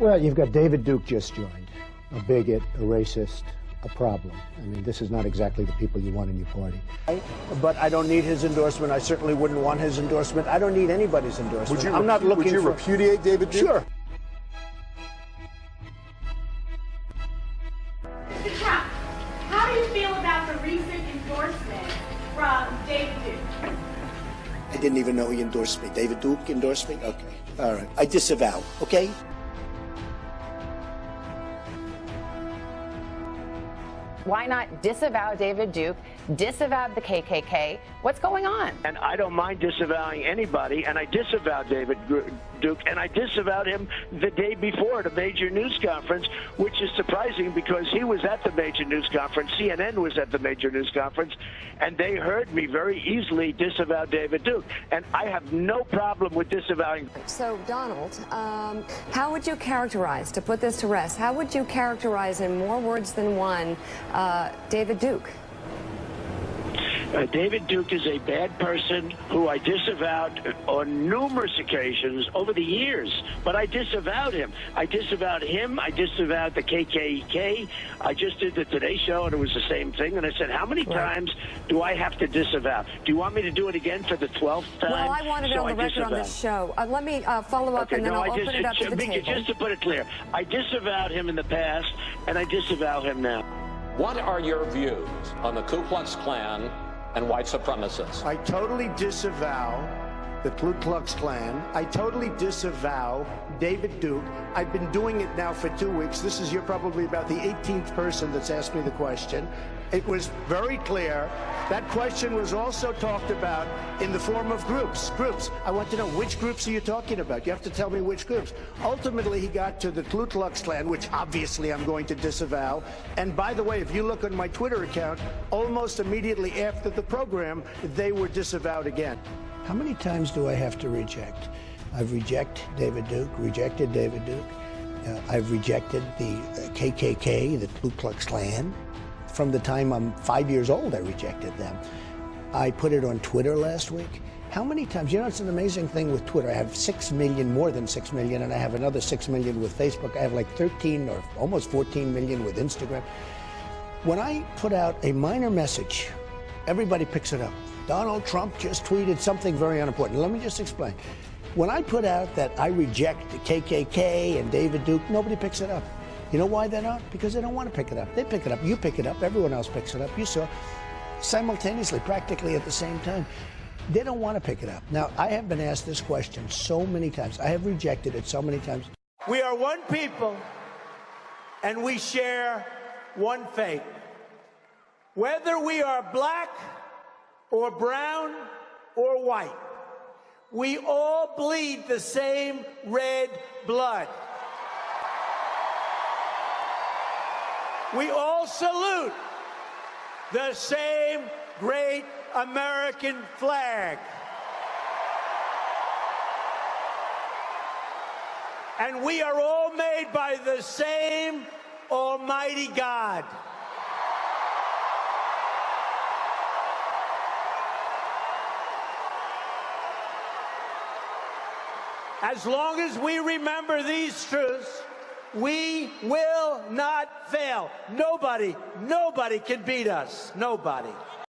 Well, you've got David Duke just joined, a bigot, a racist, a problem. I mean, this is not exactly the people you want in your party. But I don't need his endorsement. I certainly wouldn't want his endorsement. I don't need anybody's endorsement. I'm not looking for... Would you repudiate David Duke? Sure. Mr. Trump, how do you feel about the recent endorsement from David Duke? I didn't even know he endorsed me. David Duke endorsed me? Okay. All right. I disavow, okay? Why not disavow David Duke, disavow the KKK? What's going on? And I don't mind disavowing anybody, and I disavowed David Duke, and I disavowed him the day before at a major news conference, which is surprising because he was at the major news conference, CNN was at the major news conference, and they heard me very easily disavow David Duke. And I have no problem with disavowing. So, Donald, how would you characterize, to put this to rest, how would you characterize in more words than one David Duke? David Duke is a bad person who I disavowed on numerous occasions over the years, but I disavowed him. I disavowed him. I disavowed the KKK. I just did the Today Show, and it was the same thing. And I said, how many times do I have to disavow? Do you want me to do it again for the 12th time? Well, I wanted it on the record on this show. Let me follow up, and then I'll open it up to the table. Just to put it clear, I disavowed him in the past, and I disavow him now. What are your views on the Ku Klux Klan and white supremacists? I totally disavow the Ku Klux Klan. I totally disavow David Duke. I've been doing it now for 2 weeks. You're probably about the 18th person that's asked me the question. It was very clear. That question was also talked about in the form of groups. I want to know, which groups are you talking about? You have to tell me which groups. Ultimately, he got to the Ku Klux Klan, which obviously I'm going to disavow. And by the way, if you look on my Twitter account, almost immediately after the program, they were disavowed again. How many times do I have to reject? I've rejected David Duke. I've rejected the KKK, the Ku Klux Klan. From the time I'm 5 years old, I rejected them. I put it on Twitter last week. How many times? You know, it's an amazing thing with Twitter. I have 6 million, more than 6 million, and I have another 6 million with Facebook. I have like 13 or almost 14 million with Instagram. When I put out a minor message, everybody picks it up. Donald Trump just tweeted something very unimportant. Let me just explain. When I put out that I reject the KKK and David Duke, nobody picks it up. You know why they're not? Because they don't want to pick it up. They pick it up. You pick it up. Everyone else picks it up. You saw simultaneously, practically at the same time. They don't want to pick it up. Now, I have been asked this question so many times. I have rejected it so many times. We are one people, and we share one fate. Whether we are black or brown or white, we all bleed the same red blood. We all salute the same great American flag. And we are all made by the same Almighty God. As long as we remember these truths, we will not fail. Nobody can beat us. Nobody.